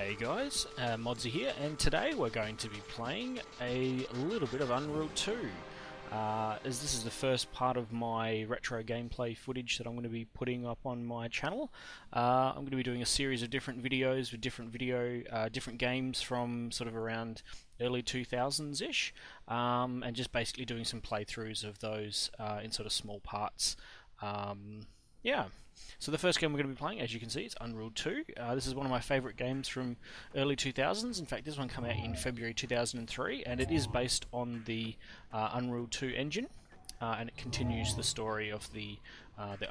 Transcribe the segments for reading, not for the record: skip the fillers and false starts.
Hey guys, Modsy here, and today we're going to be playing a little bit of Unreal 2. As this is the first part of my retro gameplay footage that I'm going to be putting up on my channel, I'm going to be doing a series of different videos with different games from sort of around early 2000s-ish, and just basically doing some playthroughs of those in sort of small parts. Yeah. So the first game we're going to be playing, as you can see, it's Unreal 2. This is one of my favourite games from early 2000s. In fact, this one came out in February 2003, and it is based on the Unreal 2 engine, and it continues the story of the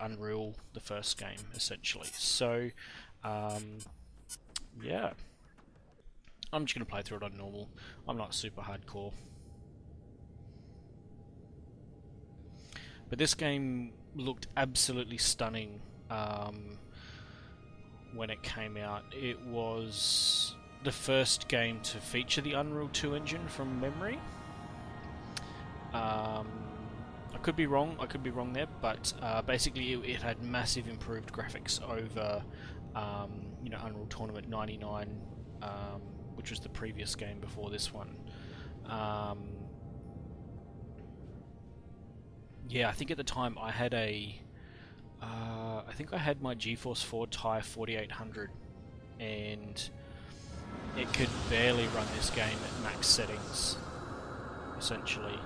Unreal, the first game, essentially. So, yeah. I'm just going to play through it on normal. I'm not super hardcore. But this game looked absolutely stunning when it came out. It was the first game to feature the Unreal 2 engine from memory. I could be wrong there, but basically it had massive improved graphics over Unreal Tournament 99, which was the previous game before this one. Yeah, I think at the time I had I think I had my GeForce 4 Ti 4800, and it could barely run this game at max settings, essentially.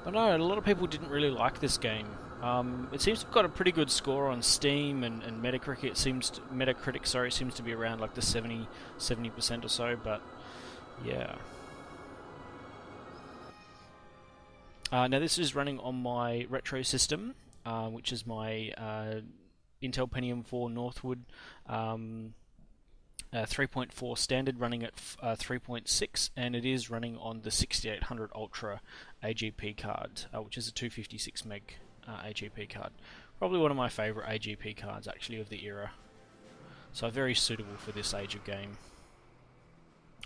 But no, a lot of people didn't really like this game. It seems to have got a pretty good score on Steam and Metacritic. Metacritic seems to be around like the 70% or so, but yeah. Now this is running on my retro system, which is my Intel Pentium 4 Northwood 3.4 standard, running at 3.6, and it is running on the 6800 Ultra AGP card, which is a 256 meg AGP card. Probably one of my favourite AGP cards actually of the era. So very suitable for this age of game.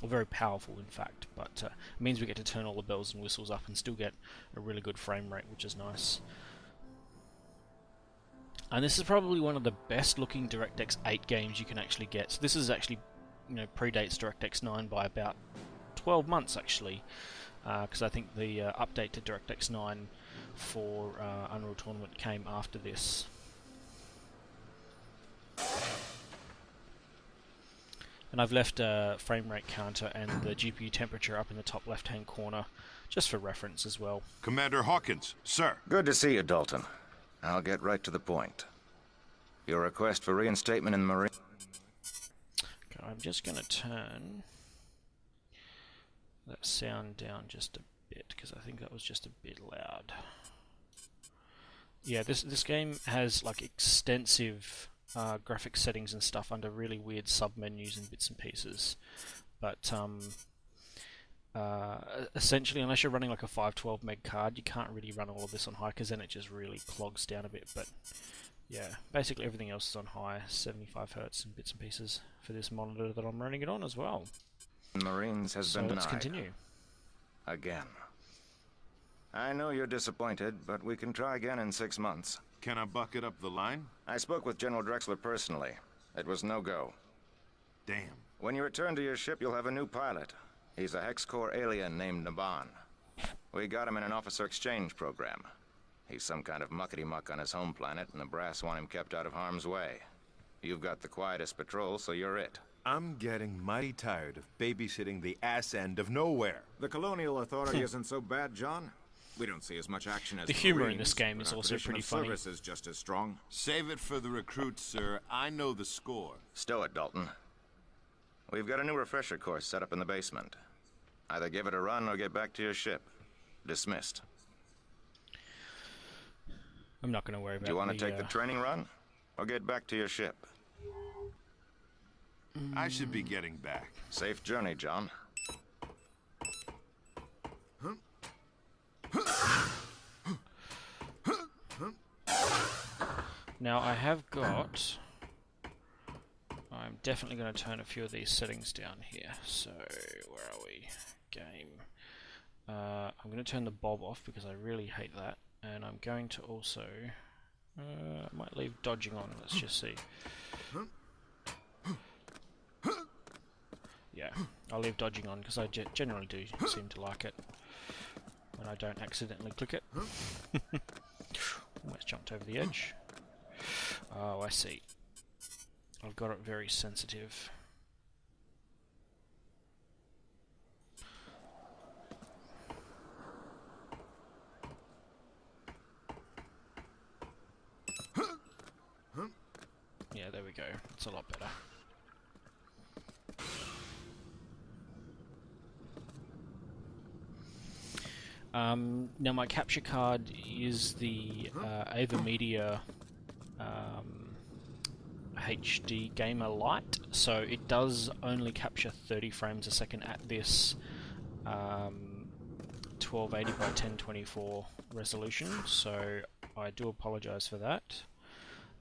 Or very powerful, in fact, but it means we get to turn all the bells and whistles up and still get a really good frame rate, which is nice. And this is probably one of the best looking DirectX 8 games you can actually get. So this is actually, predates DirectX 9 by about 12 months actually, because I think the update to DirectX 9 for Unreal Tournament came after this. And I've left a frame rate counter and the GPU temperature up in the top left hand corner, just for reference as well. Commander Hawkins, sir. Good to see you, Dalton. I'll get right to the point. Your request for reinstatement in the Marine... Okay, I'm just going to turn that sound down just a bit, because I think that was just a bit loud. Yeah, this game has like extensive graphics settings and stuff under really weird sub-menus and bits and pieces, but essentially, unless you're running like a 512 meg card, you can't really run all of this on high, because then it just really clogs down a bit. But yeah, basically everything else is on high, 75 Hz and bits and pieces for this monitor that I'm running it on as well. Marines has been denied. Let's continue. Again. I know you're disappointed, but we can try again in 6 months. Can I bucket up the line? I spoke with General Drexler personally. It was no go. Damn. When you return to your ship, you'll have a new pilot. He's a Hex Core alien named Naban. We got him in an officer exchange program. He's some kind of muckety-muck on his home planet, and the brass want him kept out of harm's way. You've got the quietest patrol, so you're it. I'm getting mighty tired of babysitting the ass end of nowhere. The Colonial Authority isn't so bad, John. We don't see as much action as the humor Marines, in this game is also pretty funny. Service is just as strong. Save it for the recruits, sir. I know the score. Stow it, Dalton. We've got a new refresher course set up in the basement. Either give it a run or get back to your ship. Dismissed. I'm not going to worry about it. Do you want to take the training run or get back to your ship? I should be getting back. Safe journey, John. Now I have got... I'm definitely going to turn a few of these settings down here. So, where are we? Game. I'm going to turn the bob off because I really hate that. And I'm going to also... I might leave dodging on, let's just see. Yeah, I'll leave dodging on because I generally do seem to like it when I don't accidentally click it. Almost jumped over the edge. Oh, I see. I've got it very sensitive. Yeah, there we go. It's a lot better. Now my capture card is the Ava Media HD Gamer Lite, so it does only capture 30 frames a second at this 1280 by 1024 resolution, so I do apologize for that.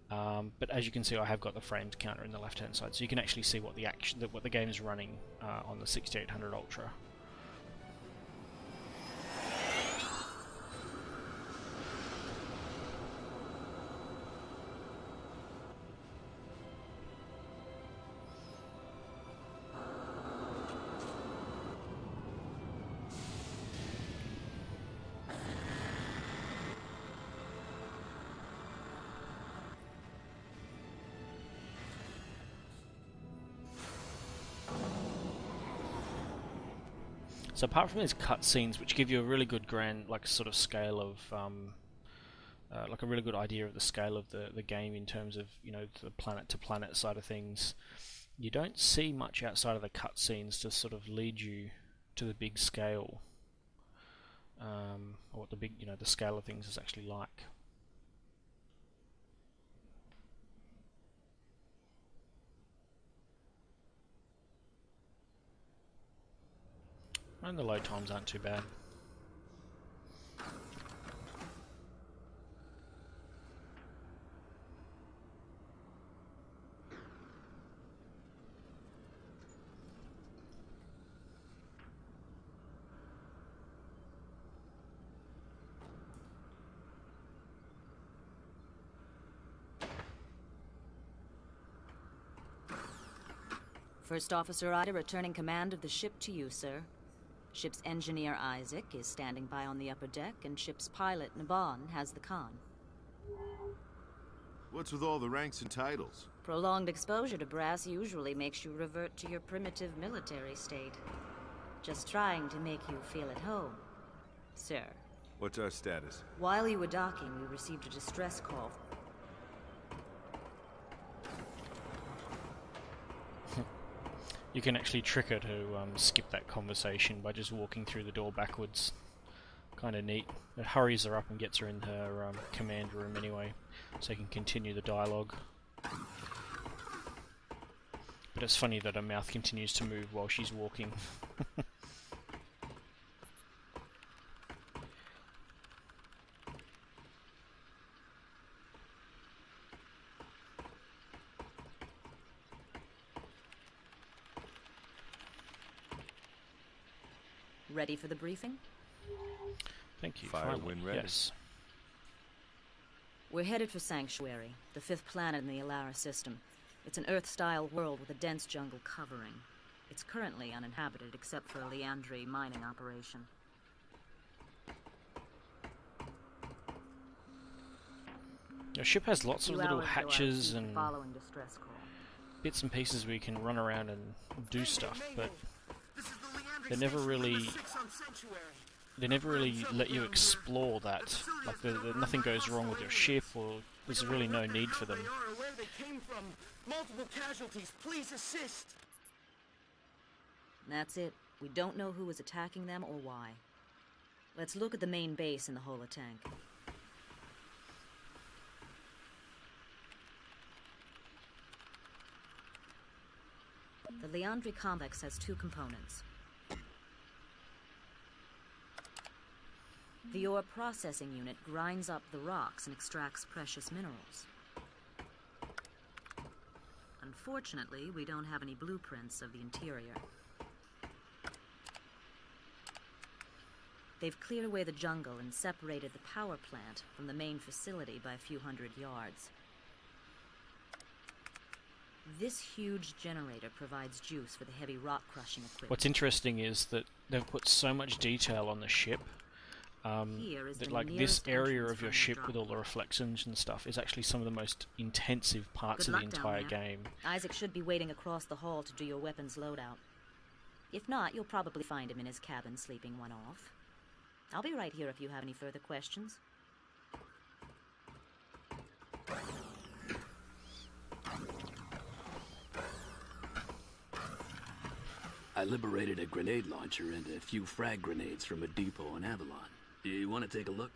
But as you can see, I have got the frames counter in the left-hand side, so you can actually see what the game is running on the 6800 Ultra. So apart from these cutscenes, which give you a really good sort of scale of, like a really good idea of the scale of the game in terms of, you know, the planet-to-planet side of things, you don't see much outside of the cutscenes to sort of lead you to the big scale, or what the scale of things is actually like. And the load times aren't too bad. First Officer Ida returning command of the ship to you, sir. Ship's engineer Isaac is standing by on the upper deck, and ship's pilot Naban has the con. What's with all the ranks and titles? Prolonged exposure to brass usually makes you revert to your primitive military state. Just trying to make you feel at home, sir. What's our status? While you were docking, we received a distress call. You can actually trick her to skip that conversation by just walking through the door backwards. Kind of neat. It hurries her up and gets her in her command room anyway, so you can continue the dialogue. But it's funny that her mouth continues to move while she's walking. Ready for the briefing? Thank you. Fire Finally. when ready. Yes. We're headed for Sanctuary, the 5th planet in the Alara system. It's an Earth-style world with a dense jungle covering. It's currently uninhabited except for a Leandri mining operation. Your ship has lots of little hatches and following distress call. bits and pieces where you can run around and do stuff, but they never really let you explore that. Like, nothing goes wrong with your ship, or there's really no need for them. Multiple casualties. Please assist. That's it. We don't know who was attacking them or why. Let's look at the main base in the holotank. The Leandri complex has 2 components. The ore processing unit grinds up the rocks and extracts precious minerals. Unfortunately, we don't have any blueprints of the interior. They've cleared away the jungle and separated the power plant from the main facility by a few hundred yards. This huge generator provides juice for the heavy rock crushing equipment. What's interesting is that they've put so much detail on the ship Here is that the like this nearest area entrance of your from the ship drop with all the reflections and stuff is actually some of the most intensive parts Good of the luck down entire there. game. Isaac should be waiting across the hall to do your weapons loadout. If not, you'll probably find him in his cabin sleeping one off. I'll be right here if you have any further questions. I liberated a grenade launcher and a few frag grenades from a depot in Avalon. You want to take a look?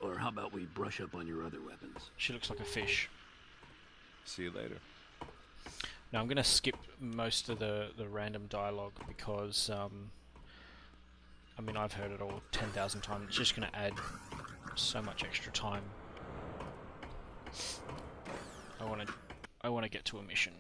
Or how about we brush up on your other weapons? She looks like a fish. See you later. Now I'm going to skip most of the random dialogue because, I mean, I've heard it all 10,000 times. It's just going to add so much extra time. I want to get to a mission.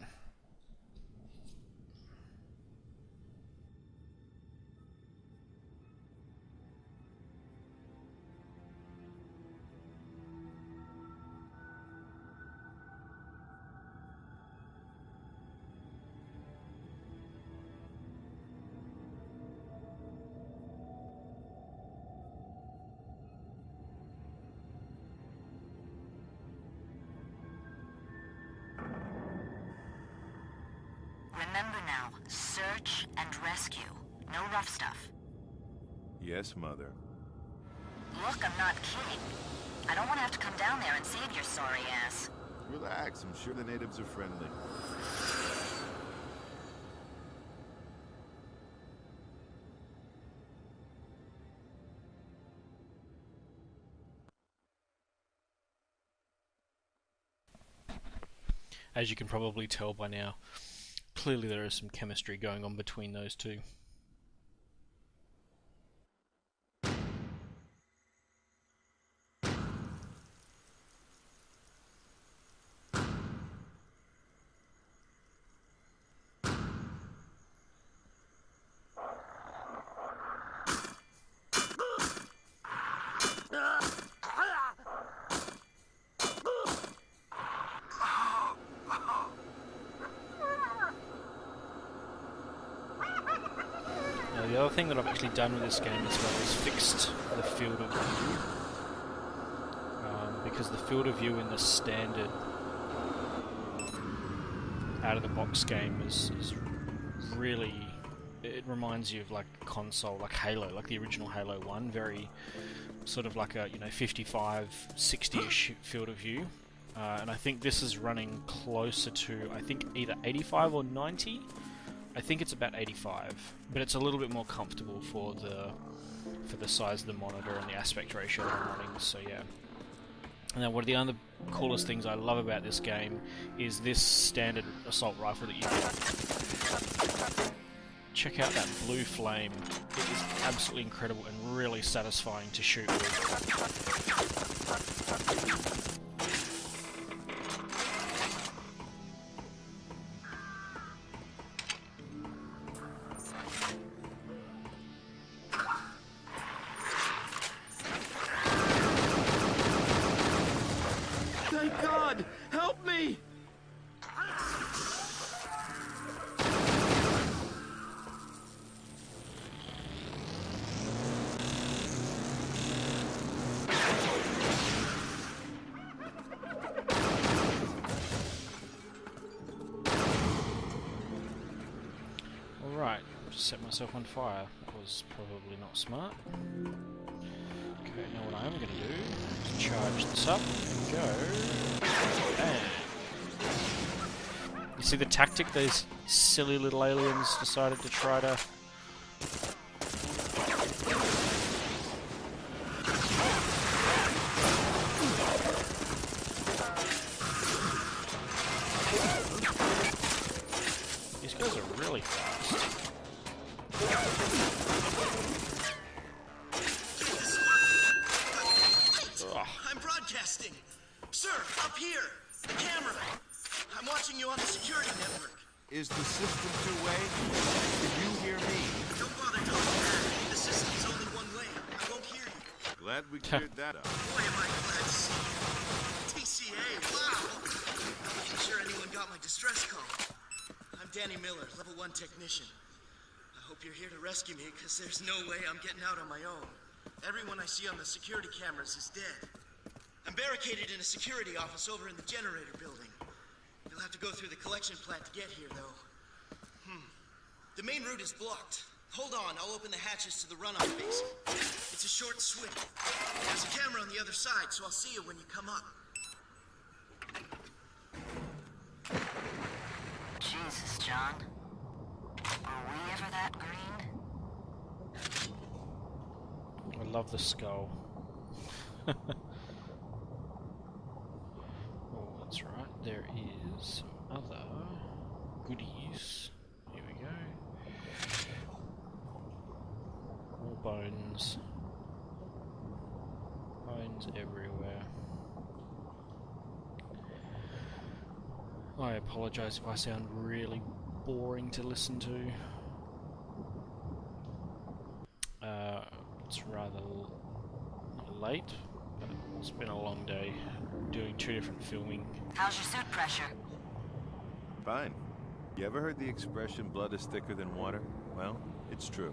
Remember now, search and rescue. No rough stuff. Yes, Mother. Look, I'm not kidding. I don't want to have to come down there and save your sorry ass. Relax, I'm sure the natives are friendly. As you can probably tell by now, clearly there is some chemistry going on between those two. The other thing that I've actually done with this game as well is fixed the field of view. Because the field of view in the standard out-of-the-box game is really... It reminds you of like a console, like Halo, like the original Halo 1, very sort of like a, you know, 55, 60-ish field of view. And I think this is running closer to, I think, either 85 or 90. I think it's about 85, but it's a little bit more comfortable for the size of the monitor and the aspect ratio that I'm running, so yeah. And then one of the other coolest things I love about this game is this standard assault rifle that you get. Check out that blue flame. It is absolutely incredible and really satisfying to shoot with. Thank God! Help me! Alright, just set myself on fire. That was probably not smart. Okay, now what I am going to do is charge this up and go. Bam! You see the tactic those silly little aliens decided to try to... These guys are really fast. Ugh. I'm broadcasting. Sir, up here. The camera. I'm watching you on the security network. Is the system two way? Can you hear me? Don't bother talking back. The system's only one way. I won't glad we cleared that up. Boy, am I glad to see you. TCA, wow! I wasn't sure anyone got my distress call. I'm Danny Miller, level 1 technician. I hope you're here to rescue me, because there's no way I'm getting out on my own. Everyone I see on the security cameras is dead. I'm barricaded in a security office over in the generator building. You'll have to go through the collection plant to get here, though. The main route is blocked. Hold on, I'll open the hatches to the runoff basin. It's a short swim. There's a camera on the other side, so I'll see you when you come up. Jesus, John. Were we ever that green? I love the skull. Oh, that's right. There is some other goodies. Here we go. More bones. Bones everywhere. I apologise if I sound really boring to listen to. It's rather not late, but it's been a long day doing 2 different filming. How's your suit pressure? Fine. You ever heard the expression, blood is thicker than water? Well, it's true.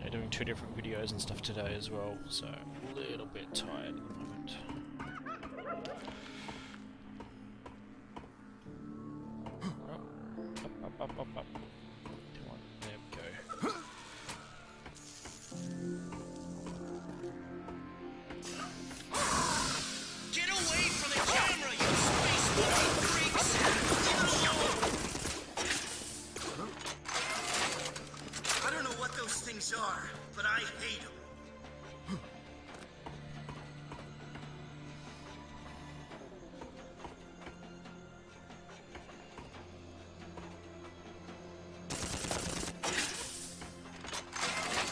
Yeah, doing 2 different videos and stuff today as well, so a little bit tired at the moment. Up. Come on, there we go. Get away from the camera, you space movie freaks! Leave it alone! I don't know what those things are, but I hate them.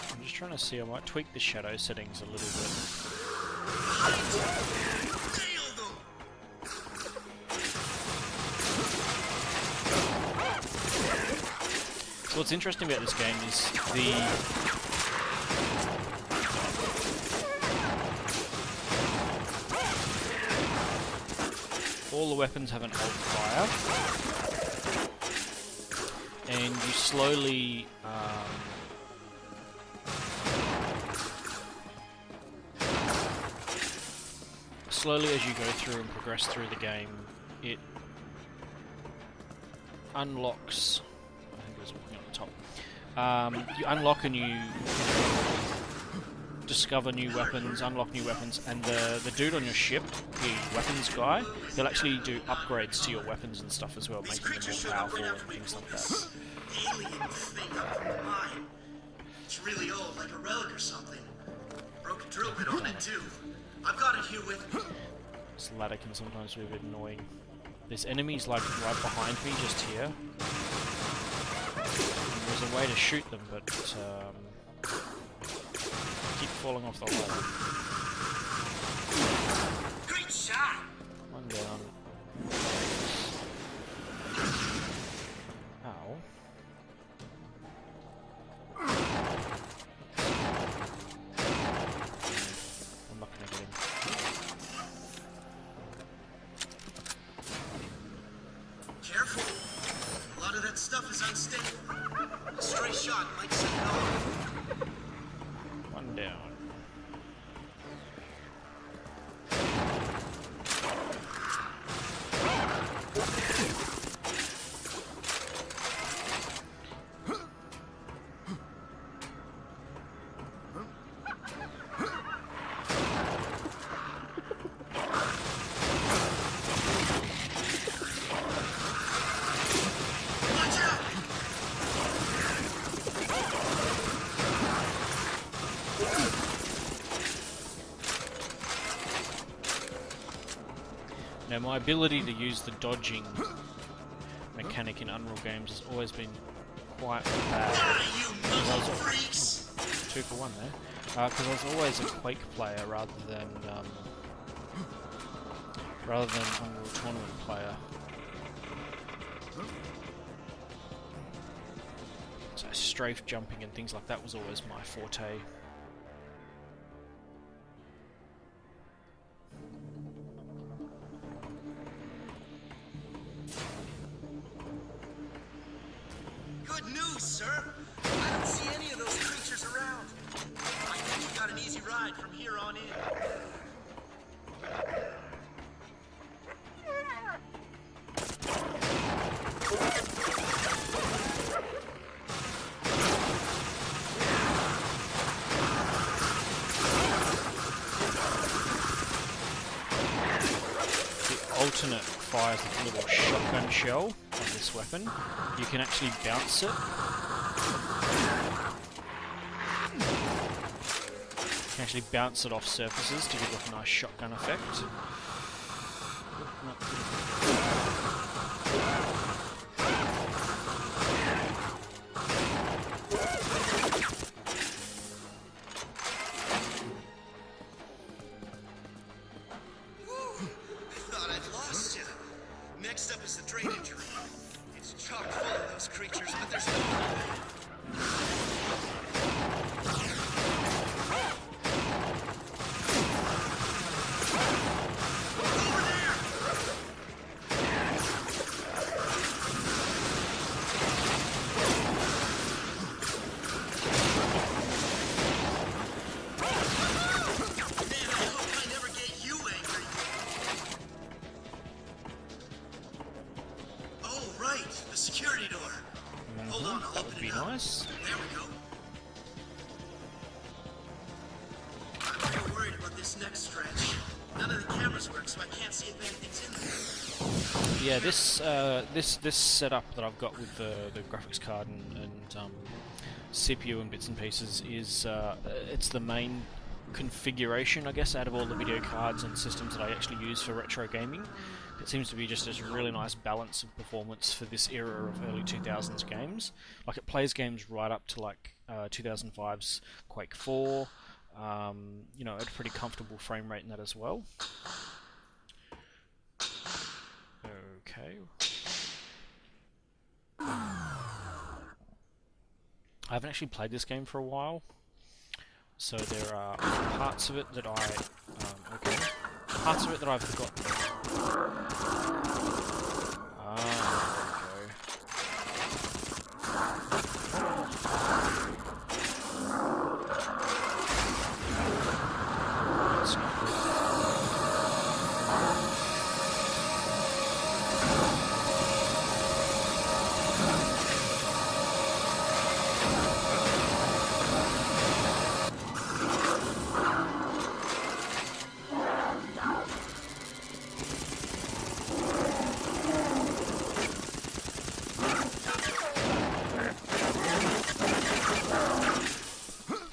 I'm just trying to see, I might tweak the shadow settings a little bit. Nail them! So what's interesting about this game is all the weapons have an alt fire, and you slowly as you go through and progress through the game, it unlocks. I think there's one on the top. You unlock and you discover new weapons, unlock new weapons, and the dude on your ship, the weapons guy, he'll actually do upgrades to your weapons and stuff as well, These making them creatures more showed up powerful right and after we things like pulled that. this alien thing up from the mine. It's really old, like a relic or something. Broke a drill bit on it too. I've got it here with me. This ladder can sometimes be a bit annoying. There's enemies like right behind me, just here. And there's a way to shoot them, but keep falling off the ladder. Great shot! One down. Ow. I'm not gonna get him. Careful. A lot of that stuff is unstable. A stray shot might set it off. One down. Watch out! Now my ability to use the dodging mechanic in Unreal games has always been quite bad. Ah, you muscle freaks! 2 for 1 there. Because I was always a Quake player rather than Unreal Tournament player. So strafe jumping and things like that was always my forte. Good news, sir. I don't see any of those creatures around. I think you got an easy ride from here on in. Alternate fires a little shotgun shell on this weapon. You can actually bounce it. You can actually bounce it off surfaces to give it a nice shotgun effect. Next up is the drainage room. It's chock full of those creatures, but there's no one. The security door. Hold on, I'll That open would be it up. nice. There we go. I'm real worried about this next stretch. None of the cameras work, so I can't see if anything's in there. Yeah, this setup that I've got with the graphics card and CPU and bits and pieces is it's the main configuration, I guess, out of all the video cards and systems that I actually use for retro gaming. It seems to be just this really nice balance of performance for this era of early 2000s games. Like, it plays games right up to like 2005's Quake 4. You know, at a pretty comfortable frame rate in that as well. Okay. I haven't actually played this game for a while, so there are parts of it that parts of it that I've forgotten. That's not good.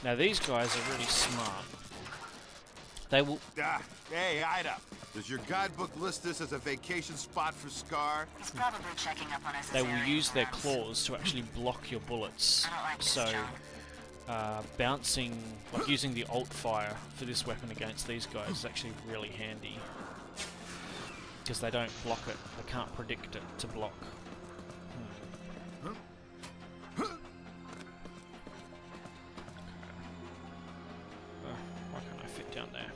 Now these guys are really smart. They will... Hey, Ida. Does your guidebook list this as a vacation spot for Scar? He's probably checking up on us. They will use their claws to actually block your bullets. I don't like this So, job. bouncing, like using the alt fire for this weapon against these guys is actually really handy. Because they don't block it. They can't predict it to block. Why can't I fit down there?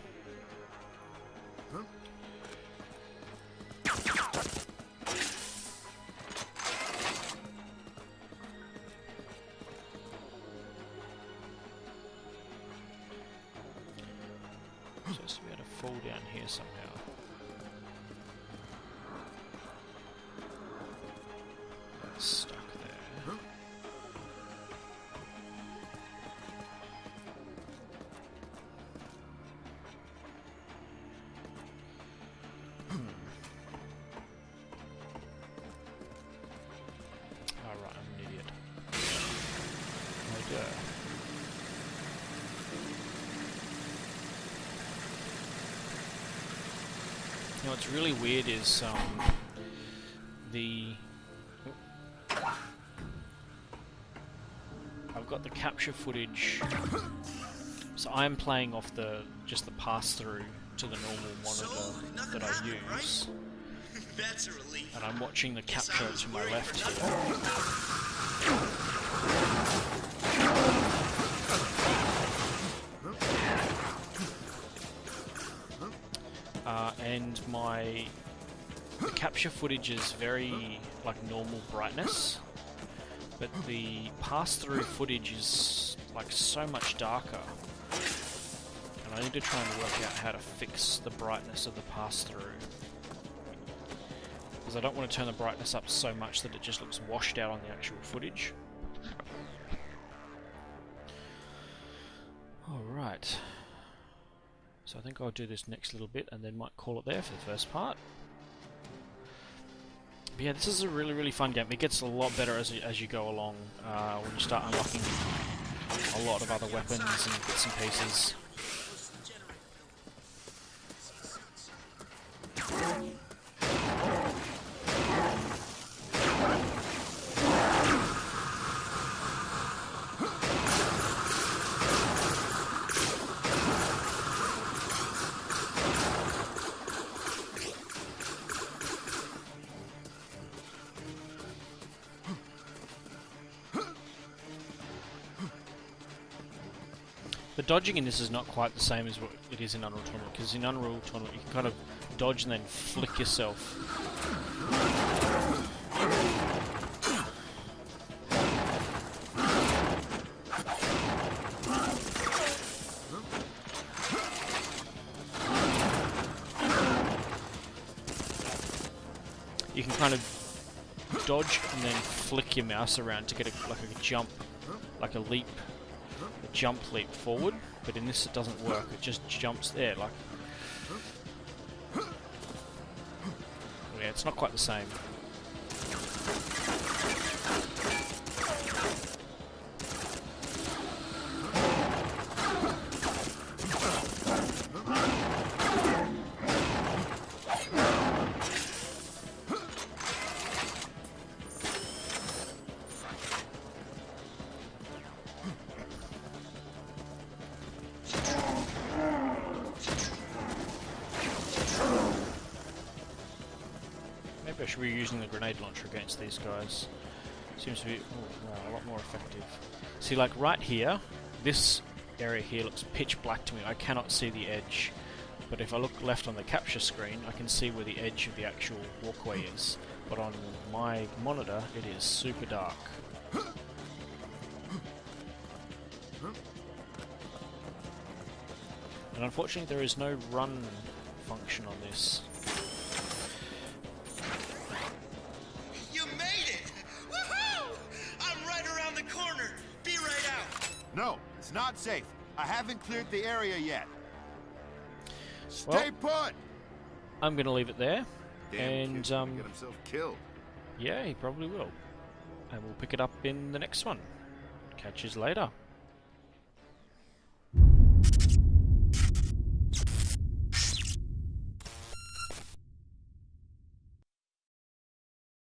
I'm supposed to be able to fall down here somehow. That's stuck there. Alright, I'm an idiot. Oh dear. You know, what's really weird is I've got the capture footage, so I'm playing off just the pass-through to the normal monitor that I use, That's a relief. and I'm watching the capture to my left here. And the capture footage is very like normal brightness, but the pass-through footage is like so much darker. And I need to try and work out how to fix the brightness of the pass-through. Because I don't want to turn the brightness up so much that it just looks washed out on the actual footage. Alright. So I think I'll do this next little bit and then might call it there for the first part. But yeah, this is a really, really fun game. It gets a lot better as you go along when you start unlocking a lot of other weapons and bits and pieces. The dodging in this is not quite the same as what it is in Unreal Tournament, because in Unreal Tournament you can kind of dodge and then flick yourself. You can kind of dodge and then flick your mouse around to get like a jump, like a leap. A jump leap forward, but in this it doesn't work, it just jumps there like... Yeah, it's not quite the same. Maybe I should be using the grenade launcher against these guys. Seems to be a lot more effective. See, like right here, this area here looks pitch black to me. I cannot see the edge. But if I look left on the capture screen, I can see where the edge of the actual walkway is. But on my monitor, it is super dark. And unfortunately, there is no run function on this. You made it! Woohoo! I'm right around the corner. Be right out. No, it's not safe. I haven't cleared the area yet. Stay put! I'm going to leave it there. Damn And kid's gonna get himself killed. yeah, he probably will. And we'll pick it up in the next one. Catch you later.